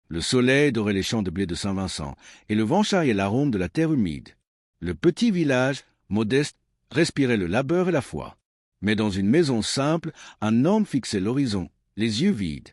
Le soleil dorait les champs de blé de Saint-Vincent, et le vent charriait l'arôme de la terre humide. Le petit village, modeste, respirait le labeur et la foi. Mais dans une maison simple, un homme fixait l'horizon, les yeux vides.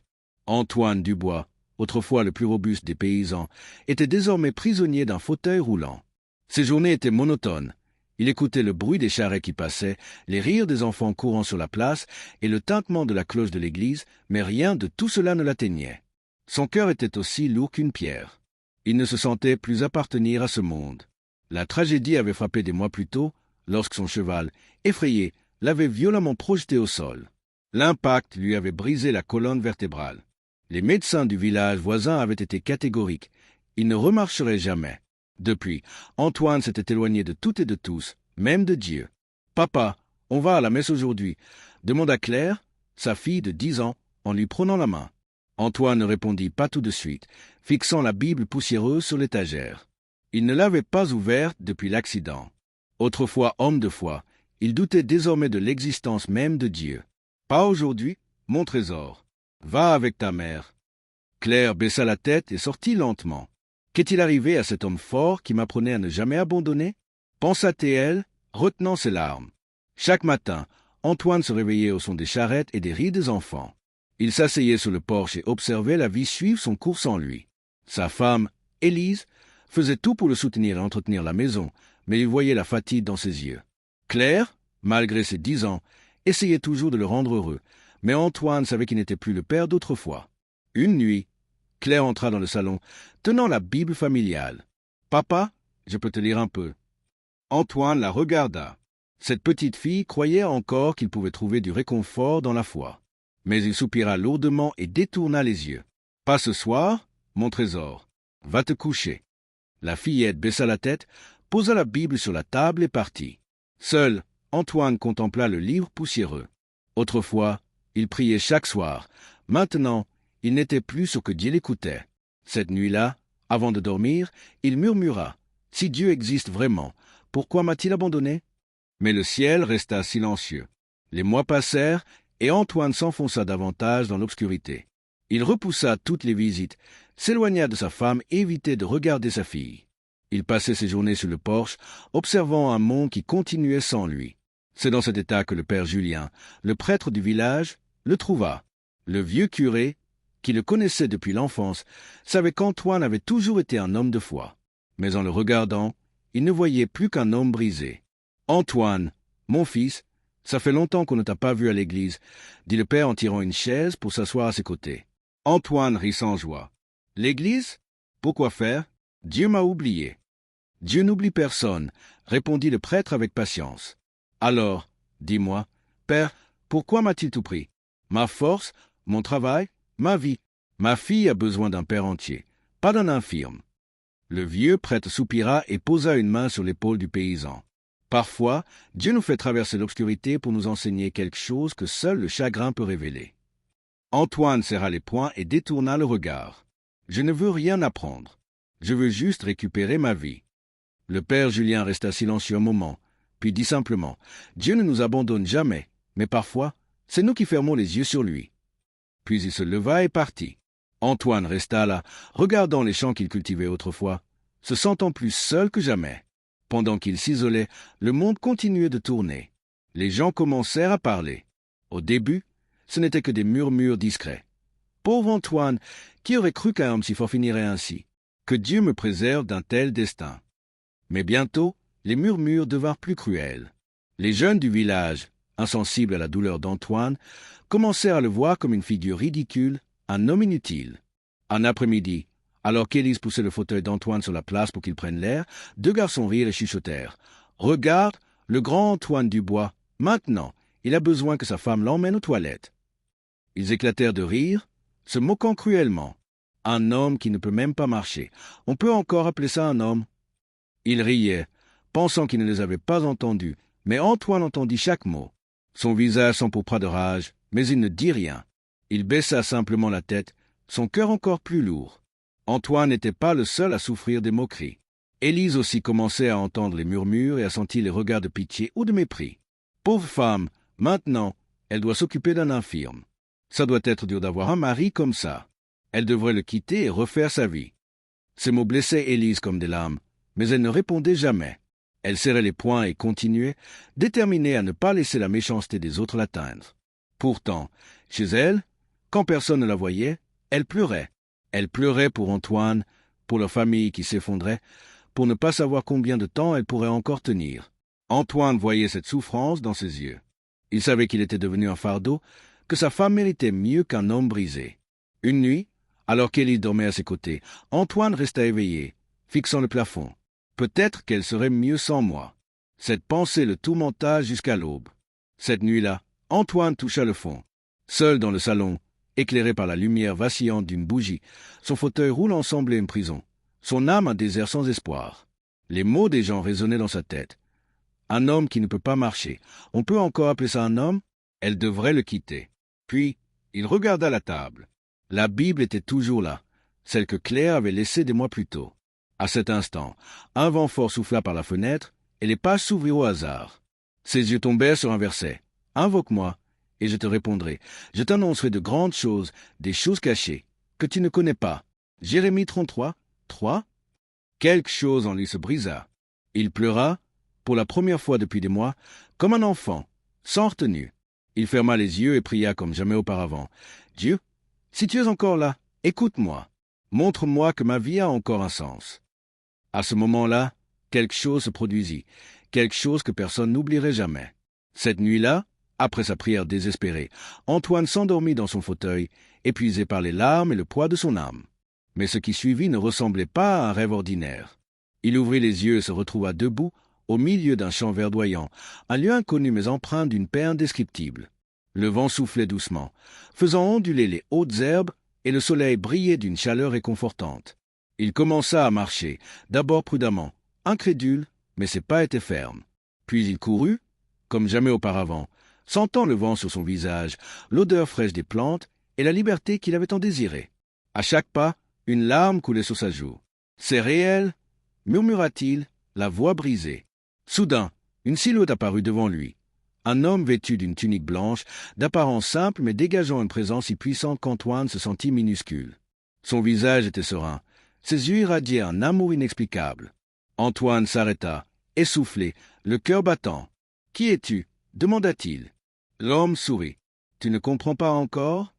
Antoine Dubois, autrefois le plus robuste des paysans, était désormais prisonnier d'un fauteuil roulant. Ses journées étaient monotones. Il écoutait le bruit des charrettes qui passaient, les rires des enfants courant sur la place et le tintement de la cloche de l'église, mais rien de tout cela ne l'atteignait. Son cœur était aussi lourd qu'une pierre. Il ne se sentait plus appartenir à ce monde. La tragédie avait frappé des mois plus tôt, lorsque son cheval, effrayé, l'avait violemment projeté au sol. L'impact lui avait brisé la colonne vertébrale. Les médecins du village voisin avaient été catégoriques. Il ne remarcherait jamais. Depuis, Antoine s'était éloigné de tout et de tous, même de Dieu. « Papa, on va à la messe aujourd'hui » demanda Claire, sa fille de 10 ans, en lui prenant la main. Antoine ne répondit pas tout de suite, fixant la Bible poussiéreuse sur l'étagère. Il ne l'avait pas ouverte depuis l'accident. Autrefois homme de foi, il doutait désormais de l'existence même de Dieu. « Pas aujourd'hui, mon trésor. Va avec ta mère. » Claire baissa la tête et sortit lentement. Qu'est-il arrivé à cet homme fort qui m'apprenait à ne jamais abandonner? Pensa-t-elle, retenant ses larmes. Chaque matin, Antoine se réveillait au son des charrettes et des rires des enfants. Il s'asseyait sur le porche et observait la vie suivre son cours sans lui. Sa femme, Élise, faisait tout pour le soutenir et entretenir la maison, mais il voyait la fatigue dans ses yeux. Claire, malgré ses 10 ans, essayait toujours de le rendre heureux, mais Antoine savait qu'il n'était plus le père d'autrefois. Une nuit, Claire entra dans le salon, tenant la Bible familiale. « Papa, je peux te lire un peu. » Antoine la regarda. Cette petite fille croyait encore qu'il pouvait trouver du réconfort dans la foi. Mais il soupira lourdement et détourna les yeux. « Pas ce soir, mon trésor. Va te coucher. » La fillette baissa la tête, posa la Bible sur la table et partit. Seul, Antoine contempla le livre poussiéreux. Autrefois, il priait chaque soir. Maintenant, il n'était plus ce que Dieu l'écoutait. Cette nuit-là, avant de dormir, il murmura « Si Dieu existe vraiment, pourquoi m'a-t-il abandonné ?» Mais le ciel resta silencieux. Les mois passèrent et Antoine s'enfonça davantage dans l'obscurité. Il repoussa toutes les visites, s'éloigna de sa femme et évitait de regarder sa fille. Il passait ses journées sur le porche, observant un monde qui continuait sans lui. C'est dans cet état que le père Julien, le prêtre du village, le trouva. Le vieux curé, qui le connaissait depuis l'enfance, savait qu'Antoine avait toujours été un homme de foi. Mais en le regardant, il ne voyait plus qu'un homme brisé. « Antoine, mon fils, ça fait longtemps qu'on ne t'a pas vu à l'église, » dit le père en tirant une chaise pour s'asseoir à ses côtés. Antoine rit sans joie. « L'église? Pourquoi faire? Dieu m'a oublié. »« Dieu n'oublie personne, » répondit le prêtre avec patience. « Alors, dis-moi, père, pourquoi m'a-t-il tout pris? Ma force, mon travail, ma vie. Ma fille a besoin d'un père entier, pas d'un infirme. » Le vieux prêtre soupira et posa une main sur l'épaule du paysan. Parfois, Dieu nous fait traverser l'obscurité pour nous enseigner quelque chose que seul le chagrin peut révéler. Antoine serra les poings et détourna le regard. « Je ne veux rien apprendre. Je veux juste récupérer ma vie. » Le père Julien resta silencieux un moment, puis dit simplement « Dieu ne nous abandonne jamais, mais parfois, c'est nous qui fermons les yeux sur lui. » Puis il se leva et partit. Antoine resta là, regardant les champs qu'il cultivait autrefois, se sentant plus seul que jamais. Pendant qu'il s'isolait, le monde continuait de tourner. Les gens commencèrent à parler. Au début, ce n'était que des murmures discrets. « Pauvre Antoine, qui aurait cru qu'un homme si fort finirait ainsi? Que Dieu me préserve d'un tel destin. » Mais bientôt, les murmures devinrent plus cruels. Les jeunes du village, insensibles à la douleur d'Antoine, commencèrent à le voir comme une figure ridicule, un homme inutile. Un après-midi, alors qu'Élise poussait le fauteuil d'Antoine sur la place pour qu'il prenne l'air, 2 garçons rirent et chuchotèrent. « Regarde, le grand Antoine Dubois, maintenant, il a besoin que sa femme l'emmène aux toilettes. » Ils éclatèrent de rire, se moquant cruellement. Un homme qui ne peut même pas marcher. On peut encore appeler ça un homme? Ils riaient, pensant qu'ils ne les avaient pas entendus, mais Antoine entendit chaque mot. Son visage s'empourpra de rage, mais il ne dit rien. Il baissa simplement la tête, son cœur encore plus lourd. Antoine n'était pas le seul à souffrir des moqueries. Élise aussi commençait à entendre les murmures et à sentir les regards de pitié ou de mépris. Pauvre femme, maintenant, elle doit s'occuper d'un infirme. Ça doit être dur d'avoir un mari comme ça. Elle devrait le quitter et refaire sa vie. Ces mots blessaient Élise comme des lames, mais elle ne répondait jamais. Elle serrait les poings et continuait, déterminée à ne pas laisser la méchanceté des autres l'atteindre. Pourtant, chez elle, quand personne ne la voyait, elle pleurait. Elle pleurait pour Antoine, pour leur famille qui s'effondrait, pour ne pas savoir combien de temps elle pourrait encore tenir. Antoine voyait cette souffrance dans ses yeux. Il savait qu'il était devenu un fardeau, que sa femme méritait mieux qu'un homme brisé. Une nuit, alors qu'Élise dormait à ses côtés, Antoine resta éveillé, fixant le plafond. Peut-être qu'elle serait mieux sans moi. Cette pensée le tourmenta jusqu'à l'aube. Cette nuit-là, Antoine toucha le fond. Seul dans le salon, éclairé par la lumière vacillante d'une bougie, son fauteuil roulant semblait une prison, son âme un désert sans espoir. Les mots des gens résonnaient dans sa tête. Un homme qui ne peut pas marcher. On peut encore appeler ça un homme? Elle devrait le quitter. Puis, il regarda la table. La Bible était toujours là, celle que Claire avait laissée des mois plus tôt. À cet instant, un vent fort souffla par la fenêtre et les pages s'ouvrirent au hasard. Ses yeux tombèrent sur un verset. « Invoque-moi, et je te répondrai. Je t'annoncerai de grandes choses, des choses cachées, que tu ne connais pas. » Jérémie 33, 3. Quelque chose en lui se brisa. Il pleura, pour la première fois depuis des mois, comme un enfant, sans retenue. Il ferma les yeux et pria comme jamais auparavant. « Dieu, si tu es encore là, écoute-moi. Montre-moi que ma vie a encore un sens. » À ce moment-là, quelque chose se produisit, quelque chose que personne n'oublierait jamais. Cette nuit-là, après sa prière désespérée, Antoine s'endormit dans son fauteuil, épuisé par les larmes et le poids de son âme. Mais ce qui suivit ne ressemblait pas à un rêve ordinaire. Il ouvrit les yeux et se retrouva debout, au milieu d'un champ verdoyant, un lieu inconnu mais empreint d'une paix indescriptible. Le vent soufflait doucement, faisant onduler les hautes herbes, et le soleil brillait d'une chaleur réconfortante. Il commença à marcher, d'abord prudemment, incrédule, mais ses pas étaient fermes. Puis il courut, comme jamais auparavant, sentant le vent sur son visage, l'odeur fraîche des plantes et la liberté qu'il avait tant désirée. À chaque pas, une larme coulait sur sa joue. « C'est réel » murmura-t-il, la voix brisée. Soudain, une silhouette apparut devant lui. Un homme vêtu d'une tunique blanche, d'apparence simple mais dégageant une présence si puissante qu'Antoine se sentit minuscule. Son visage était serein, ses yeux irradiaient un amour inexplicable. Antoine s'arrêta, essoufflé, le cœur battant. « Qui es-tu » demanda-t-il. L'homme sourit. « Tu ne comprends pas encore ?»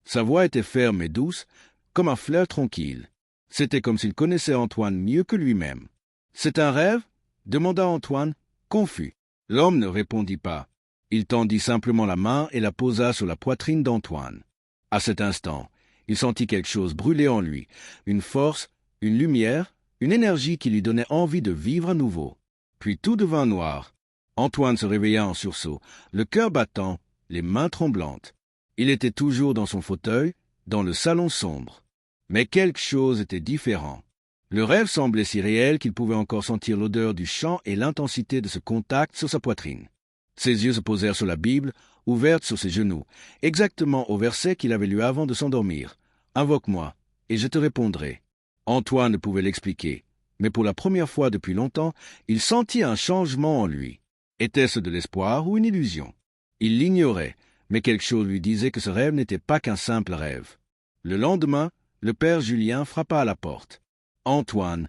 Sa voix était ferme et douce, comme un fleuve tranquille. C'était comme s'il connaissait Antoine mieux que lui-même. « C'est un rêve » demanda Antoine, confus. L'homme ne répondit pas. Il tendit simplement la main et la posa sur la poitrine d'Antoine. À cet instant, il sentit quelque chose brûler en lui, une force, une lumière, une énergie qui lui donnait envie de vivre à nouveau. Puis tout devint noir. Antoine se réveilla en sursaut, le cœur battant, les mains tremblantes. Il était toujours dans son fauteuil, dans le salon sombre. Mais quelque chose était différent. Le rêve semblait si réel qu'il pouvait encore sentir l'odeur du champ et l'intensité de ce contact sur sa poitrine. Ses yeux se posèrent sur la Bible, ouverte sur ses genoux, exactement au verset qu'il avait lu avant de s'endormir. « Invoque-moi, et je te répondrai. » Antoine ne pouvait l'expliquer, mais pour la première fois depuis longtemps, il sentit un changement en lui. Était-ce de l'espoir ou une illusion? Il l'ignorait, mais quelque chose lui disait que ce rêve n'était pas qu'un simple rêve. Le lendemain, le père Julien frappa à la porte. « Antoine,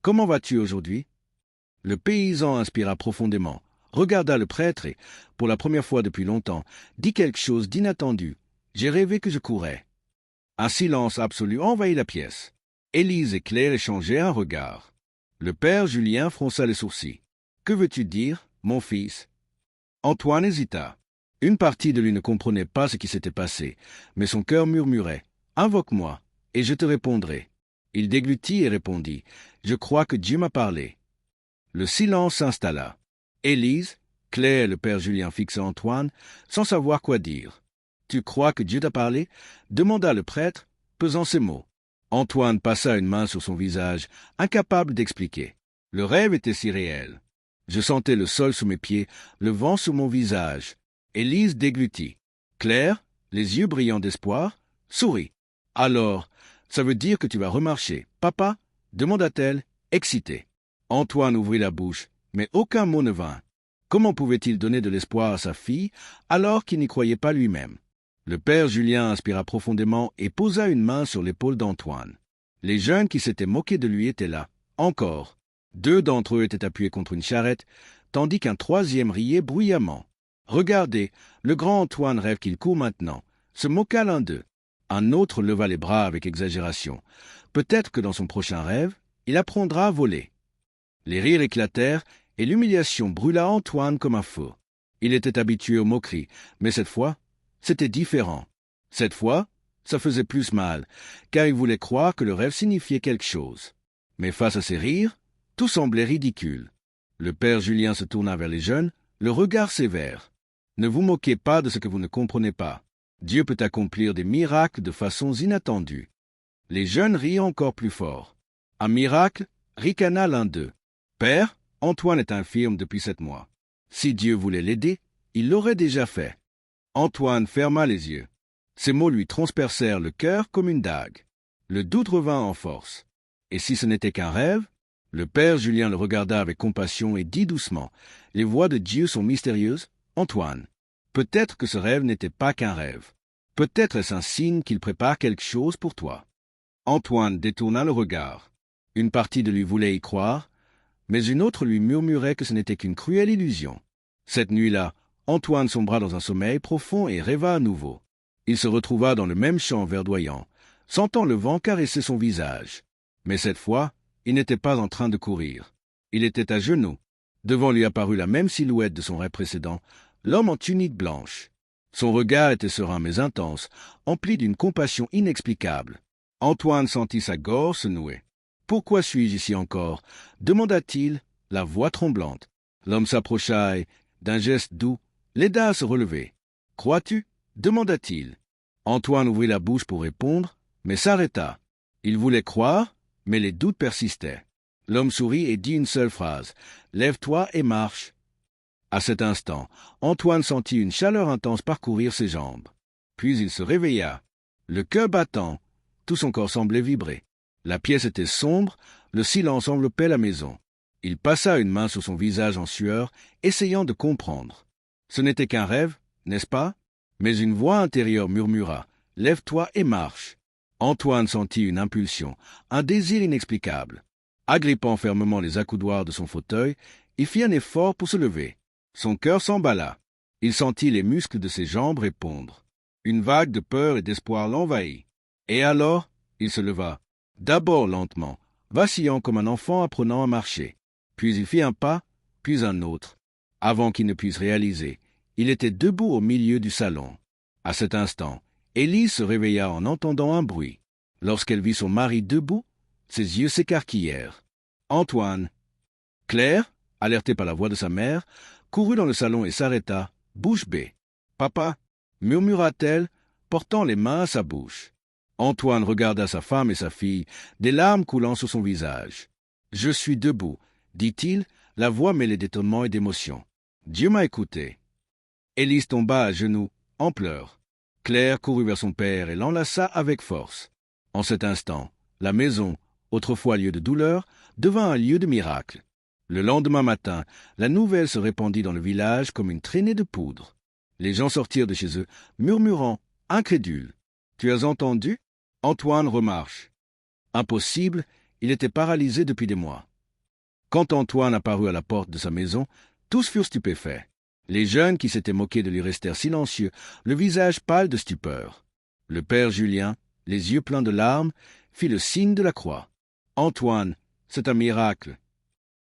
comment vas-tu aujourd'hui » Le paysan inspira profondément, regarda le prêtre et, pour la première fois depuis longtemps, dit quelque chose d'inattendu. « J'ai rêvé que je courais. » Un silence absolu envahit la pièce. Élise et Claire échangèrent un regard. Le père Julien fronça les sourcils. « Que veux-tu dire, mon fils ?» Antoine hésita. Une partie de lui ne comprenait pas ce qui s'était passé, mais son cœur murmurait « Invoque-moi, et je te répondrai. » Il déglutit et répondit « Je crois que Dieu m'a parlé. » Le silence s'installa. Élise, Claire et le père Julien fixaient Antoine, sans savoir quoi dire. « Tu crois que Dieu t'a parlé » demanda le prêtre, pesant ces mots. Antoine passa une main sur son visage, incapable d'expliquer. Le rêve était si réel. Je sentais le sol sous mes pieds, le vent sur mon visage. Élise déglutit. Claire, les yeux brillants d'espoir, sourit. « Alors, ça veut dire que tu vas remarcher, papa » demanda-t-elle, excitée. Antoine ouvrit la bouche, mais aucun mot ne vint. Comment pouvait-il donner de l'espoir à sa fille alors qu'il n'y croyait pas lui-même? Le père Julien inspira profondément et posa une main sur l'épaule d'Antoine. Les jeunes qui s'étaient moqués de lui étaient là, encore. 2 d'entre eux étaient appuyés contre une charrette, tandis qu'un troisième riait bruyamment. « Regardez, le grand Antoine rêve qu'il court maintenant », se moqua l'un d'eux. Un autre leva les bras avec exagération. Peut-être que dans son prochain rêve, il apprendra à voler. Les rires éclatèrent et l'humiliation brûla Antoine comme un feu. Il était habitué aux moqueries, mais cette fois, c'était différent. Cette fois, ça faisait plus mal, car il voulait croire que le rêve signifiait quelque chose. Mais face à ces rires, tout semblait ridicule. Le père Julien se tourna vers les jeunes, le regard sévère. « Ne vous moquez pas de ce que vous ne comprenez pas. Dieu peut accomplir des miracles de façons inattendues. » Les jeunes rient encore plus fort. Un miracle, ricana l'un d'eux. « Père, Antoine est infirme depuis 7 mois. Si Dieu voulait l'aider, il l'aurait déjà fait. » Antoine ferma les yeux. Ces mots lui transpercèrent le cœur comme une dague. Le doute revint en force. Et si ce n'était qu'un rêve? Le père Julien le regarda avec compassion et dit doucement, « Les voies de Dieu sont mystérieuses, Antoine. Peut-être que ce rêve n'était pas qu'un rêve. Peut-être est-ce un signe qu'il prépare quelque chose pour toi. » Antoine détourna le regard. Une partie de lui voulait y croire, mais une autre lui murmurait que ce n'était qu'une cruelle illusion. Cette nuit-là, Antoine sombra dans un sommeil profond et rêva à nouveau. Il se retrouva dans le même champ verdoyant, sentant le vent caresser son visage. Mais cette fois, il n'était pas en train de courir. Il était à genoux. Devant lui apparut la même silhouette de son rêve précédent, l'homme en tunique blanche. Son regard était serein mais intense, empli d'une compassion inexplicable. Antoine sentit sa gorge se nouer. « Pourquoi suis-je ici encore ?» demanda-t-il, la voix tremblante. L'homme s'approcha et, d'un geste doux, l'aida à se relever. « Crois-tu » demanda-t-il. Antoine ouvrit la bouche pour répondre, mais s'arrêta. Il voulait croire, mais les doutes persistaient. L'homme sourit et dit une seule phrase, « Lève-toi et marche. » À cet instant, Antoine sentit une chaleur intense parcourir ses jambes. Puis il se réveilla. Le cœur battant, tout son corps semblait vibrer. La pièce était sombre, le silence enveloppait la maison. Il passa une main sur son visage en sueur, essayant de comprendre. Ce n'était qu'un rêve, n'est-ce pas? Mais une voix intérieure murmura, « Lève-toi et marche. » Antoine sentit une impulsion, un désir inexplicable. Agrippant fermement les accoudoirs de son fauteuil, il fit un effort pour se lever. Son cœur s'emballa. Il sentit les muscles de ses jambes répondre. Une vague de peur et d'espoir l'envahit. Et alors, il se leva, d'abord lentement, vacillant comme un enfant apprenant à marcher. Puis il fit un pas, puis un autre. Avant qu'il ne puisse réaliser, il était debout au milieu du salon. À cet instant, Élise se réveilla en entendant un bruit. Lorsqu'elle vit son mari debout, ses yeux s'écarquillèrent. « Antoine !» Claire, alertée par la voix de sa mère, courut dans le salon et s'arrêta, bouche bée. « Papa !» murmura-t-elle, portant les mains à sa bouche. Antoine regarda sa femme et sa fille, des larmes coulant sur son visage. « Je suis debout », dit-il, la voix mêlée d'étonnement et d'émotion. « Dieu m'a écouté. » Élise tomba à genoux, en pleurs. Claire courut vers son père et l'enlaça avec force. En cet instant, la maison, autrefois lieu de douleur, devint un lieu de miracle. Le lendemain matin, la nouvelle se répandit dans le village comme une traînée de poudre. Les gens sortirent de chez eux, murmurant, incrédules. « Tu as entendu? Antoine remarche. » Impossible, il était paralysé depuis des mois. Quand Antoine apparut à la porte de sa maison, tous furent stupéfaits. Les jeunes qui s'étaient moqués de lui restèrent silencieux, le visage pâle de stupeur. Le père Julien, les yeux pleins de larmes, fit le signe de la croix. « Antoine, c'est un miracle. »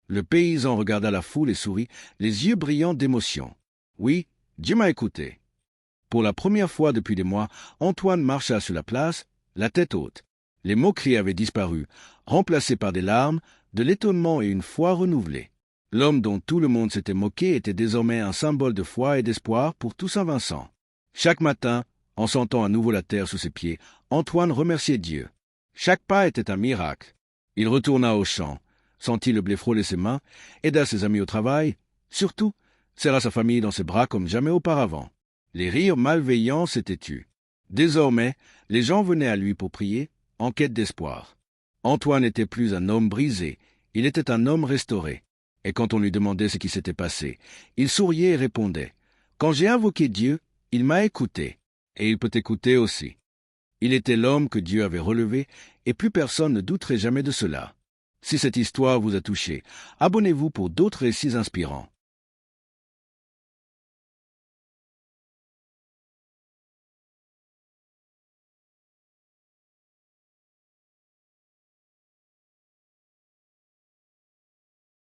Le paysan regarda la foule et sourit, les yeux brillants d'émotion. « Oui, Dieu m'a écouté. » Pour la première fois depuis des mois, Antoine marcha sur la place, la tête haute. Les moqueries avaient disparu, remplacées par des larmes, de l'étonnement et une foi renouvelée. L'homme dont tout le monde s'était moqué était désormais un symbole de foi et d'espoir pour tout Saint-Vincent. Chaque matin, en sentant à nouveau la terre sous ses pieds, Antoine remerciait Dieu. Chaque pas était un miracle. Il retourna au champ, sentit le blé frôler ses mains, aida ses amis au travail, surtout, serra sa famille dans ses bras comme jamais auparavant. Les rires malveillants s'étaient tus. Désormais, les gens venaient à lui pour prier, en quête d'espoir. Antoine n'était plus un homme brisé, il était un homme restauré. Et quand on lui demandait ce qui s'était passé, il souriait et répondait « Quand j'ai invoqué Dieu, il m'a écouté. » et il peut écouter aussi. Il était l'homme que Dieu avait relevé, et plus personne ne douterait jamais de cela. Si cette histoire vous a touché, abonnez-vous pour d'autres récits inspirants.